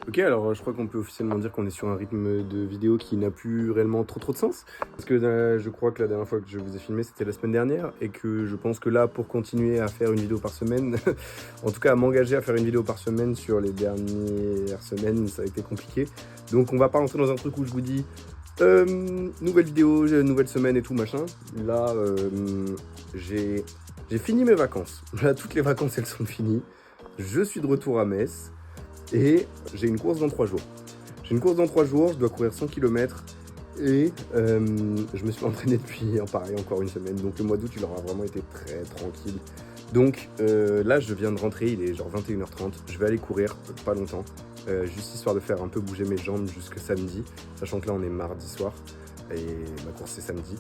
Ok, alors je crois qu'on peut officiellement dire qu'on est sur un rythme de vidéo qui n'a plus réellement trop de sens. Parce que je crois que la dernière fois que je vous ai filmé, c'était la semaine dernière. Et que je pense que là, pour continuer à faire une vidéo par semaine, en tout cas à m'engager à faire une vidéo par semaine sur les dernières semaines, ça a été compliqué. Donc on va pas rentrer dans un truc où je vous dis nouvelle vidéo, nouvelle semaine et tout machin. Là, j'ai fini mes vacances. Là, toutes les vacances, elles sont finies. Je suis de retour à Metz. Et j'ai une course dans 3 jours. J'ai une course dans 3 jours, je dois courir 100 km. Et je me suis entraîné depuis, pareil, encore une semaine. Donc le mois d'août, il aura vraiment été très tranquille. Donc là, je viens de rentrer, il est genre 21h30. Je vais aller courir, pas longtemps. Juste histoire de faire un peu bouger mes jambes jusque samedi. Sachant que là, on est mardi soir. Et ma course, c'est samedi.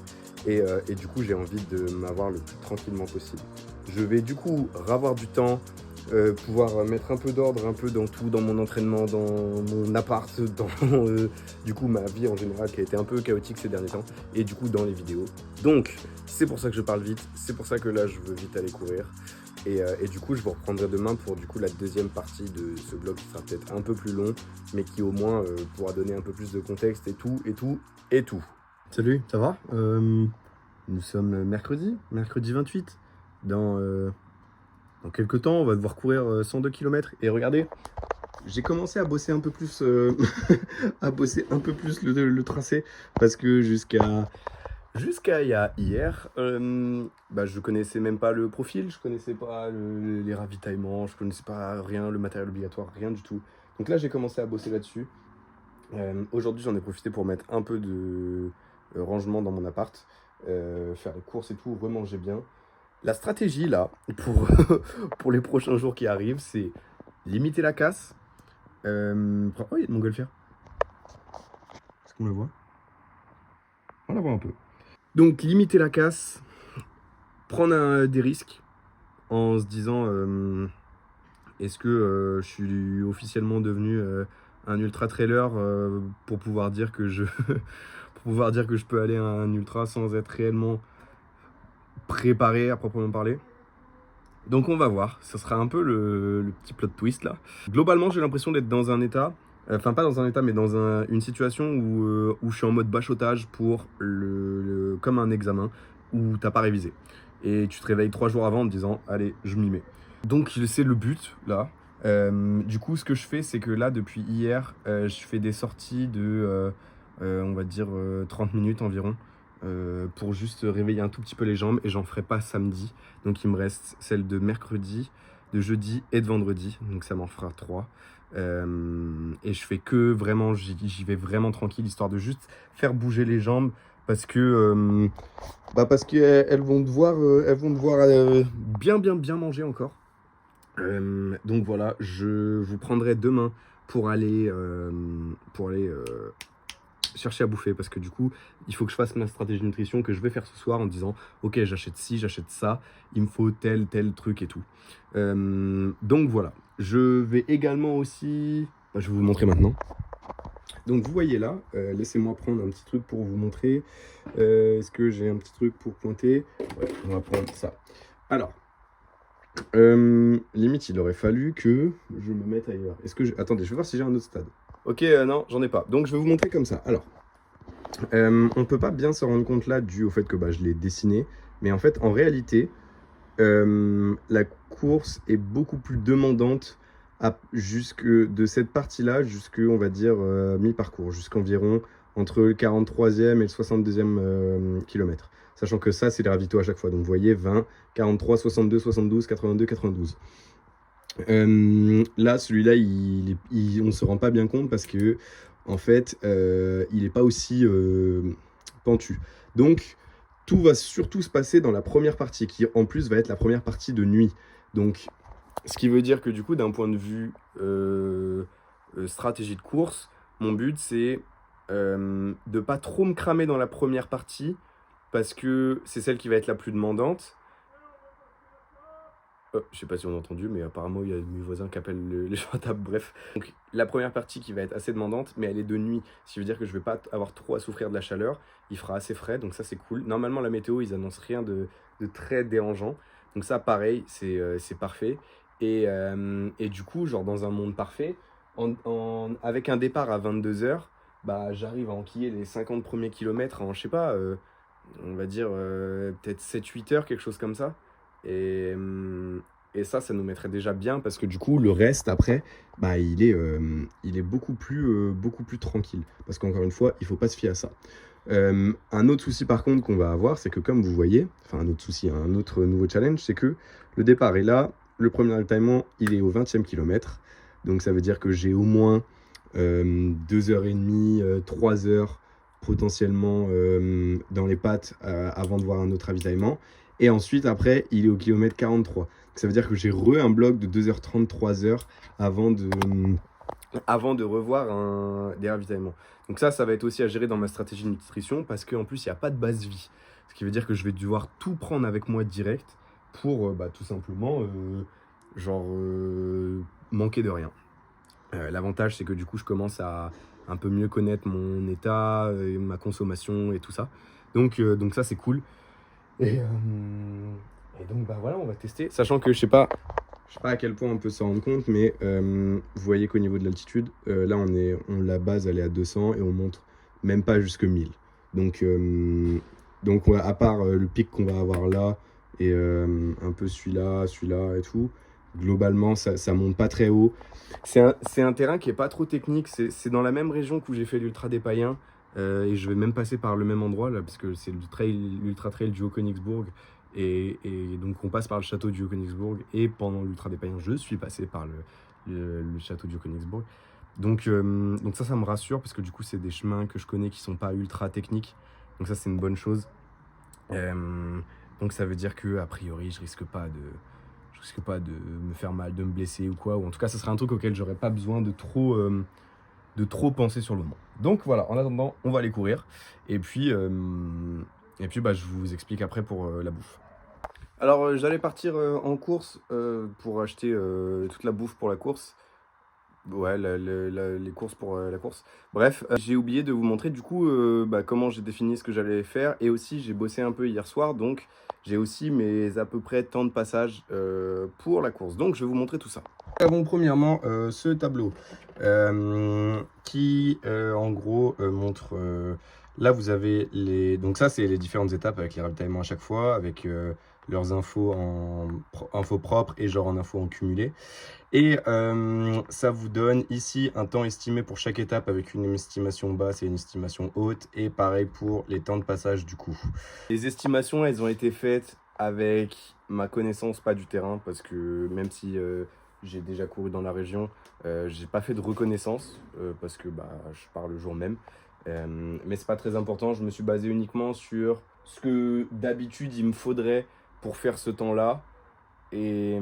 Et du coup, j'ai envie de m'avoir le plus tranquillement possible. Je vais du coup avoir du temps, pouvoir mettre un peu d'ordre, un peu dans tout, dans mon entraînement, dans mon appart, dans du coup ma vie en général qui a été un peu chaotique ces derniers temps, et du coup dans les vidéos. Donc c'est pour ça que je parle vite, c'est pour ça que là je veux vite aller courir. Et du coup je vous reprendrai demain pour du coup la deuxième partie de ce vlog qui sera peut-être un peu plus long, mais qui au moins pourra donner un peu plus de contexte et tout, et tout, et tout. Salut, ça va? Nous sommes mercredi 28. Dans quelques temps, on va devoir courir 102 km. Et regardez, j'ai commencé à bosser un peu plus, à bosser un peu plus le tracé. Parce que jusqu'à hier, bah, je connaissais même pas le profil, je connaissais pas les ravitaillements, je connaissais pas rien, le matériel obligatoire, rien du tout. Donc là, j'ai commencé à bosser là-dessus. Aujourd'hui, j'en ai profité pour mettre un peu de rangement dans mon appart, faire les courses et tout, remanger bien. La stratégie, là, pour, pour les prochains jours qui arrivent, c'est limiter la casse. Oh, il y a de montgolfière. Est-ce qu'on la voit? On la voit un peu. Donc, limiter la casse, prendre des risques en se disant est-ce que je suis officiellement devenu un ultra trailer pour pouvoir dire que je pour pouvoir dire que je peux aller à un ultra sans être réellement préparé à proprement parler. Donc on va voir, ça sera un peu le petit plot twist là. Globalement j'ai l'impression d'être dans un état, enfin pas dans un état mais dans une situation où je suis en mode bachotage pour comme un examen où t'as pas révisé. Et tu te réveilles 3 jours avant en te disant allez je m'y mets. Donc c'est le but là. Du coup ce que je fais c'est que là depuis hier je fais des sorties de on va dire 30 minutes environ. Pour juste réveiller un tout petit peu les jambes et j'en ferai pas samedi. Donc il me reste celle de mercredi, de jeudi et de vendredi. Donc ça m'en fera 3. Et je fais que vraiment, j'y vais vraiment tranquille, histoire de juste faire bouger les jambes. Parce que, parce qu'elles vont devoir, bien manger encore. Donc voilà, je vous prendrai demain pour aller, chercher à bouffer parce que du coup il faut que je fasse ma stratégie de nutrition que je vais faire ce soir en disant ok j'achète ci, j'achète ça, il me faut tel truc et tout. Donc voilà, je vais également aussi, je vais vous montrer maintenant. Donc vous voyez là, laissez-moi prendre un petit truc pour vous montrer. Est-ce que j'ai un petit truc pour pointer? Ouais, on va prendre ça. Alors limite il aurait fallu que je me mette ailleurs. Est-ce que attendez, je vais voir si j'ai un autre stade. Ok, non, j'en ai pas. Donc je vais vous montrer comme ça. Alors, on peut pas bien se rendre compte là dû au fait que je l'ai dessiné. Mais en fait, en réalité, la course est beaucoup plus demandante jusque de cette partie-là jusque, on va dire, mi-parcours, jusqu'environ entre le 43e et le 62e kilomètre. Sachant que ça, c'est les ravitaux à chaque fois. Donc vous voyez, 20, 43, 62, 72, 82, 92. Là, celui-là, on ne se rend pas bien compte parce que, en fait, il n'est pas aussi pentu. Donc, tout va surtout se passer dans la première partie, qui en plus va être la première partie de nuit. Donc, ce qui veut dire que du coup, d'un point de vue stratégie de course, mon but, c'est de pas trop me cramer dans la première partie, parce que c'est celle qui va être la plus demandante. Je sais pas si on a entendu, mais apparemment il y a mes voisins qui appellent les gens à table, bref. Donc la première partie qui va être assez demandante, mais elle est de nuit, ce qui veut dire que je vais pas avoir trop à souffrir de la chaleur, il fera assez frais, donc ça c'est cool. Normalement la météo, ils annoncent rien de très dérangeant, donc ça pareil, c'est parfait. Et du coup, genre dans un monde parfait, avec un départ à 22 h, bah, j'arrive à enquiller les 50 premiers kilomètres en, je sais pas, on va dire peut-être 7-8 heures, quelque chose comme ça. Et, ça nous mettrait déjà bien parce que du coup, le reste après, bah, il est beaucoup plus tranquille. Parce qu'encore une fois, il faut pas se fier à ça. Un autre souci par contre qu'on va avoir, c'est que comme vous voyez, enfin un autre souci, un autre nouveau challenge, c'est que le départ est là, le premier ravitaillement, il est au 20e kilomètre. Donc ça veut dire que j'ai au moins 2h30, 3 heures potentiellement dans les pattes avant de voir un autre ravitaillement. Et ensuite, après, il est au kilomètre 43. Donc, ça veut dire que j'ai un bloc de 2h30, 3 heures avant de revoir des ravitaillements. Donc ça va être aussi à gérer dans ma stratégie de nutrition parce qu'en plus, il n'y a pas de base vie. Ce qui veut dire que je vais devoir tout prendre avec moi direct pour tout simplement manquer de rien. L'avantage, c'est que du coup, je commence à un peu mieux connaître mon état, ma consommation et tout ça. Donc ça, c'est cool. Et donc, bah voilà, on va tester. Sachant que je sais pas à quel point on peut s'en rendre compte, mais vous voyez qu'au niveau de l'altitude, là, la base, elle est à 200 et on monte même pas jusque 1000. Donc à part le pic qu'on va avoir là et un peu celui-là et tout, globalement, ça monte pas très haut. C'est un terrain qui est pas trop technique. C'est dans la même région où j'ai fait l'Ultra des Païens. Et je vais même passer par le même endroit là, parce que c'est l'Ultra Trail du Haut-Königsbourg. Et donc on passe par le château du Haut-Königsbourg. Et pendant l'Ultra des Païens, je suis passé par le château du Haut-Königsbourg. Donc ça me rassure, parce que du coup, c'est des chemins que je connais qui sont pas ultra techniques. Donc ça, c'est une bonne chose. Donc ça veut dire que a priori, je risque pas de me faire mal, de me blesser ou quoi. Ou en tout cas, ça serait un truc auquel j'aurais pas besoin de trop penser sur le moment. Donc voilà, en attendant, on va aller courir. Et puis bah, je vous explique après pour la bouffe. Alors j'allais partir en course pour acheter toute la bouffe pour la course. Ouais, les courses pour la course. Bref, j'ai oublié de vous montrer du coup bah, comment j'ai défini ce que j'allais faire. Et aussi, j'ai bossé un peu hier soir, donc j'ai aussi mes à peu près temps de passage pour la course. Donc je vais vous montrer tout ça. Nous avons premièrement ce tableau qui en gros montre... là, vous avez les... Donc ça, c'est les différentes étapes avec les ravitaillements à chaque fois, avec leurs infos en infos propres et genre en infos en cumulé. Et ça vous donne ici un temps estimé pour chaque étape avec une estimation basse et une estimation haute. Et pareil pour les temps de passage du coup. Les estimations, elles ont été faites avec ma connaissance, pas du terrain, parce que même si j'ai déjà couru dans la région, j'ai pas fait de reconnaissance parce que bah, je pars le jour même. Mais c'est pas très important, je me suis basé uniquement sur ce que d'habitude il me faudrait pour faire ce temps-là. Et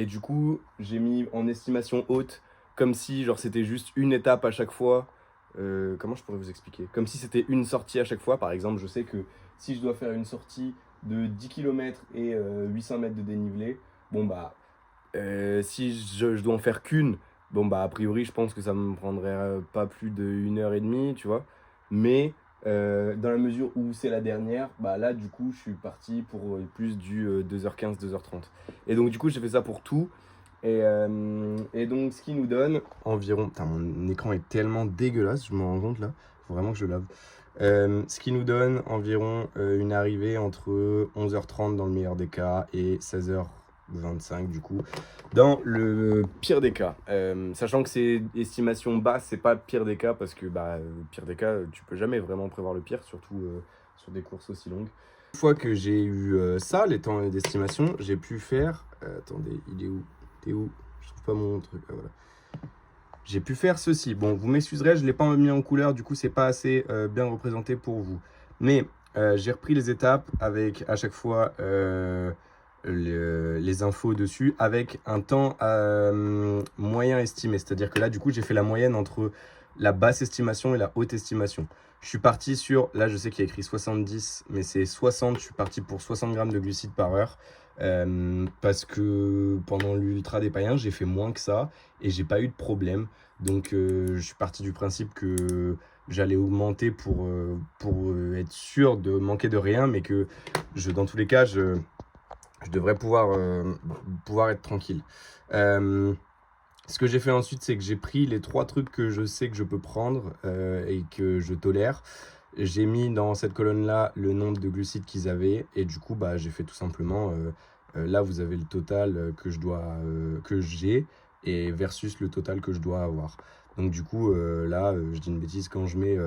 du coup, j'ai mis en estimation haute, comme si genre c'était juste une étape à chaque fois. Comment je pourrais vous expliquer? Comme si c'était une sortie à chaque fois. Par exemple, je sais que si je dois faire une sortie de 10 km et 800 mètres de dénivelé, bon bah, si je dois en faire qu'une, bon bah, a priori, je pense que ça me prendrait pas plus d'1 heure et demie, tu vois. Mais dans la mesure où c'est la dernière, bah là du coup je suis parti pour plus du 2h15, 2h30. Et donc du coup j'ai fait ça pour tout. Et donc ce qui nous donne environ... Putain, mon écran est tellement dégueulasse, je me rends compte là. Faut vraiment que je lave. Ce qui nous donne environ une arrivée entre 11h30 dans le meilleur des cas et 16h25 du coup dans le pire des cas. Sachant que c'est estimation basse, c'est pas le pire des cas parce que bah, le pire des cas, tu peux jamais vraiment prévoir le pire, surtout sur des courses aussi longues. Une fois que j'ai eu ça, les temps d'estimation, j'ai pu faire... attendez, il est où? T'es où? Je trouve pas mon truc. Ah, voilà. J'ai pu faire ceci. Bon, vous m'excuserez, je ne l'ai pas mis en couleur, du coup, c'est pas assez bien représenté pour vous. Mais j'ai repris les étapes avec à chaque fois les infos dessus avec un temps moyen estimé. C'est-à-dire que là, du coup, j'ai fait la moyenne entre la basse estimation et la haute estimation. Je suis parti sur, là, je sais qu'il y a écrit 70, mais c'est 60. Je suis parti pour 60 grammes de glucides par heure. Parce que pendant l'Ultra des Païens, j'ai fait moins que ça et j'ai pas eu de problème. Donc je suis parti du principe que j'allais augmenter pour être sûr de manquer de rien, mais que dans tous les cas, je devrais pouvoir être tranquille. Ce que j'ai fait ensuite, c'est que j'ai pris les 3 trucs que je sais que je peux prendre et que je tolère. J'ai mis dans cette colonne-là le nombre de glucides qu'ils avaient et du coup, bah, j'ai fait tout simplement, là, vous avez le total que j'ai et versus le total que je dois avoir. Donc du coup, là, je dis une bêtise, quand je mets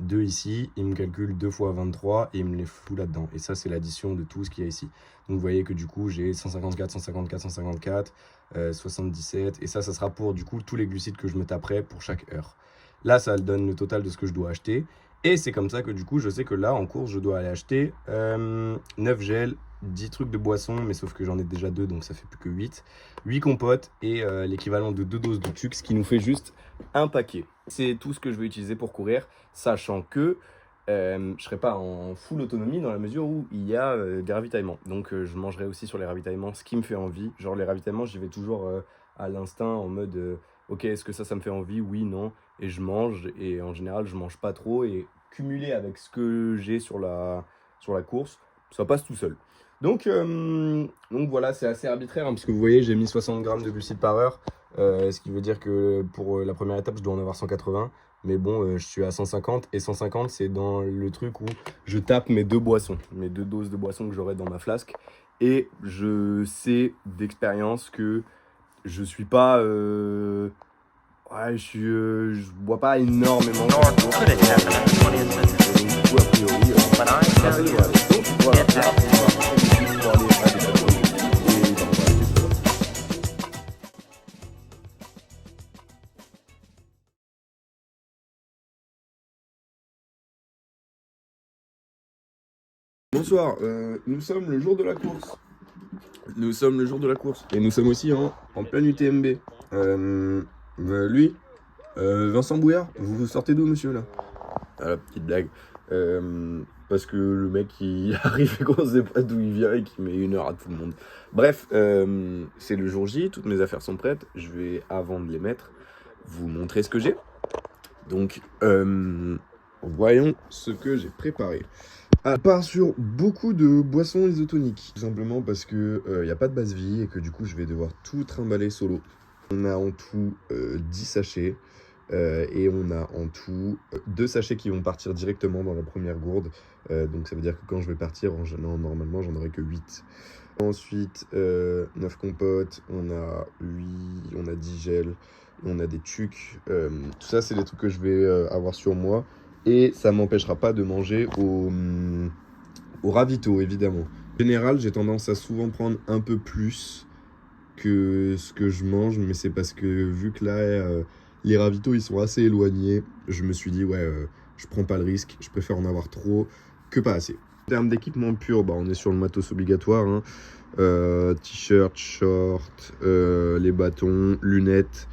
2 ici, il me calcule 2 fois 23 et il me les fout là-dedans. Et ça, c'est l'addition de tout ce qu'il y a ici. Donc vous voyez que du coup, j'ai 154, 154, 154. 77, et ça sera pour du coup tous les glucides que je me taperai pour chaque heure. Là, ça donne le total de ce que je dois acheter, et c'est comme ça que du coup, je sais que là, en course, je dois aller acheter 9 gels, 10 trucs de boisson, mais sauf que j'en ai déjà 2, donc ça fait plus que 8 compotes, et l'équivalent de 2 doses de Tux, ce qui nous fait juste un paquet. C'est tout ce que je vais utiliser pour courir, sachant que je serai pas en full autonomie dans la mesure où il y a des ravitaillements. Donc je mangerai aussi sur les ravitaillements ce qui me fait envie. Genre les ravitaillements, j'y vais toujours à l'instinct en mode ok, est-ce que ça me fait envie? Oui, non. Et je mange. Et en général, je mange pas trop. Et cumulé avec ce que j'ai sur la course, ça passe tout seul. Donc voilà, c'est assez arbitraire, hein, parce que vous voyez, j'ai mis 60 grammes de glucides par heure. Ce qui veut dire que pour la première étape, je dois en avoir 180. Mais bon, je suis à 150 et 150, c'est dans le truc où je tape mes 2 boissons, mes 2 doses de boissons que j'aurai dans ma flasque. Et je sais d'expérience que je suis pas. Ouais, je bois pas énormément. Nor could it happen in the 20th century. Donc, du coup, a priori, But I ça tell you, devrait aller. Donc, voilà. get back to normal. Pour aller à des bateaux. Et ben, voilà, c'est tout. Bonsoir, nous sommes le jour de la course. Nous sommes le jour de la course. Et nous sommes aussi en plein UTMB. Lui, Vincent Bouillard, vous sortez d'où, monsieur, là? Ah, la petite blague. Parce que le mec, il arrive et qu'on sait pas d'où il vient et qui met 1 heure à tout le monde. Bref, c'est le jour J, toutes mes affaires sont prêtes. Je vais, avant de les mettre, vous montrer ce que j'ai. Donc, voyons ce que j'ai préparé. À part sur beaucoup de boissons isotoniques. Tout simplement parce que y a pas de base vie et que du coup je vais devoir tout trimballer solo. On a en tout 10 sachets et on a en tout 2 sachets qui vont partir directement dans la première gourde. Donc ça veut dire que quand je vais partir, normalement j'en aurai que 8. Ensuite, 9 compotes, on a 10 gels, on a des tucs. Tout ça, c'est des trucs que je vais avoir sur moi. Et ça m'empêchera pas de manger au ravito, évidemment. En général, j'ai tendance à souvent prendre un peu plus que ce que je mange, mais c'est parce que vu que là, les ravitaux, ils sont assez éloignés, je me suis dit, ouais, je prends pas le risque, je préfère en avoir trop que pas assez. En termes d'équipement pur, bah, on est sur le matos obligatoire, hein. T-shirt, short, les bâtons, lunettes,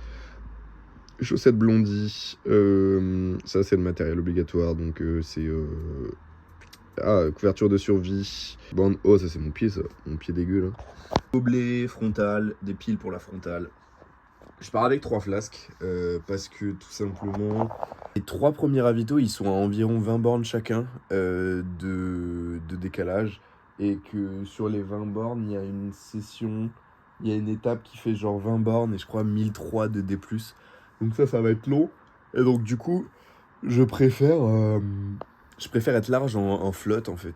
chaussettes blondies, ça c'est le matériel obligatoire, donc c'est couverture de survie, bande, oh ça c'est mon pied, ça, mon pied dégueu là. Gobelet, frontal, des piles pour la frontale. Je pars avec 3 flasques parce que tout simplement les 3 premiers ravitaux ils sont à environ 20 bornes chacun de décalage, et que sur les 20 bornes il y a une session, il y a une étape qui fait genre 20 bornes et je crois 1003 de D+. Donc ça va être long, et donc du coup je préfère être large en flotte en fait,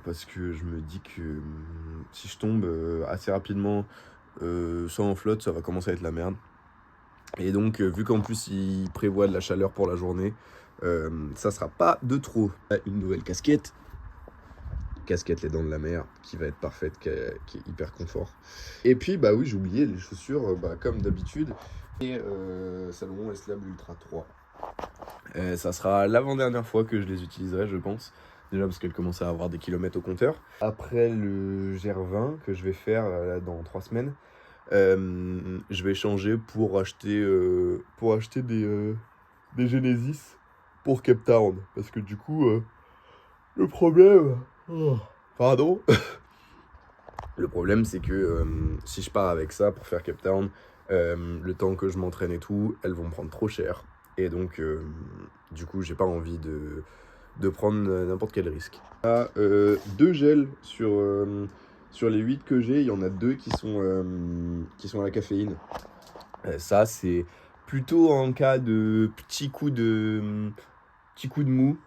parce que je me dis que si je tombe assez rapidement sans en flotte, ça va commencer à être la merde. Et donc vu qu'en plus il prévoit de la chaleur pour la journée, ça sera pas de trop. Une nouvelle casquette les dents de la mer, qui va être parfaite, qui est hyper confort. Et puis bah oui, j'ai oublié les chaussures, comme d'habitude, et Salomon S-Lab Ultra 3. Ça sera l'avant-dernière fois que je les utiliserai, je pense. Déjà parce qu'elles commencent à avoir des kilomètres au compteur. Après le GR20 que je vais faire là, dans 3 semaines, je vais changer pour acheter des Genesis pour Cape Town. Parce que du coup, le problème... Oh, pardon. Le problème, c'est que si je pars avec ça pour faire Cape Town, le temps que je m'entraîne et tout, elles vont me prendre trop cher. Et donc, du coup, j'ai pas envie de prendre n'importe quel risque. Il y a 2 gels sur les 8 que j'ai, il y en a 2 qui sont à la caféine. Ça, c'est plutôt en cas de petit coup de mou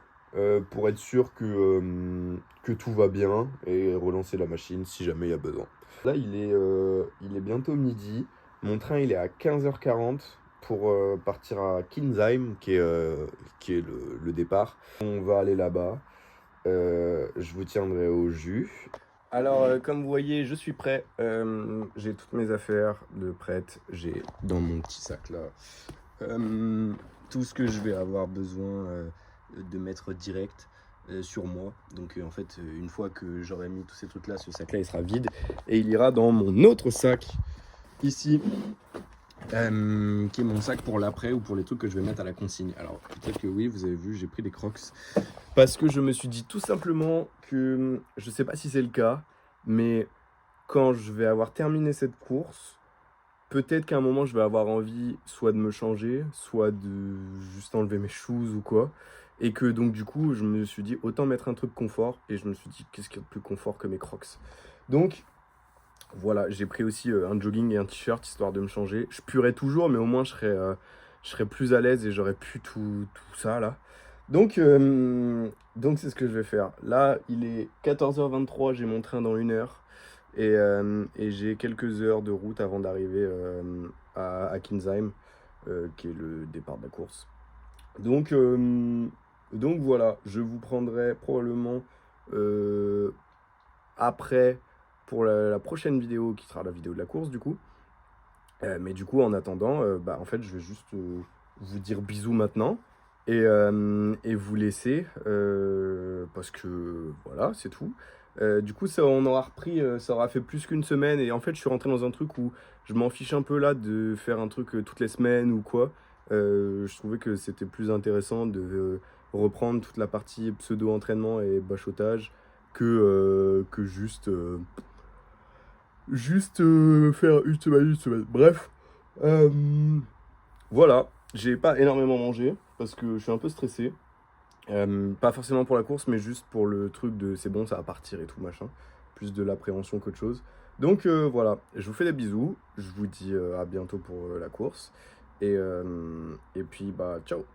pour être sûr que tout va bien et relancer la machine si jamais il y a besoin. Là, il est bientôt midi. Mon train, il est à 15h40 pour partir à Kinsheim, qui est le départ. On va aller là-bas. Je vous tiendrai au jus. Alors, comme vous voyez, je suis prêt. J'ai toutes mes affaires de prêtes. J'ai dans mon petit sac là tout ce que je vais avoir besoin de mettre direct sur moi. Donc, en fait, une fois que j'aurai mis tous ces trucs là, ce sac là il sera vide et il ira dans mon autre sac ici. Qui est mon sac pour l'après ou pour les trucs que je vais mettre à la consigne. Alors peut-être que oui, vous avez vu, j'ai pris des Crocs parce que je me suis dit tout simplement que je sais pas si c'est le cas, mais quand je vais avoir terminé cette course, peut-être qu'à un moment je vais avoir envie soit de me changer, soit de juste enlever mes shoes ou quoi. Et que donc du coup je me suis dit autant mettre un truc confort, et je me suis dit qu'est-ce qu'il y a de plus confort que mes Crocs. Donc voilà, j'ai pris aussi un jogging et un t-shirt histoire de me changer. Je puerais toujours, mais au moins je serais plus à l'aise et j'aurais plus tout ça là. Donc c'est ce que je vais faire. Là, il est 14h23, j'ai mon train dans 1 heure et j'ai quelques heures de route avant d'arriver à Kinsheim, qui est le départ de la course. Donc, donc voilà, je vous prendrai probablement après pour la prochaine vidéo qui sera la vidéo de la course du coup. Mais du coup en attendant, bah, en fait je vais juste vous dire bisous maintenant et vous laisser parce que voilà c'est tout. Du coup ça on aura repris, ça aura fait plus qu'une semaine et en fait je suis rentré dans un truc où je m'en fiche un peu là de faire un truc toutes les semaines ou quoi. Je trouvais que c'était plus intéressant de reprendre toute la partie pseudo-entraînement et bachotage que juste faire une semaine. Bref, euh, voilà, j'ai pas énormément mangé parce que je suis un peu stressé. Pas forcément pour la course, mais juste pour le truc de c'est bon, ça va partir et tout machin. Plus de l'appréhension qu'autre chose. Donc voilà, je vous fais des bisous. Je vous dis à bientôt pour la course. Et puis bah ciao.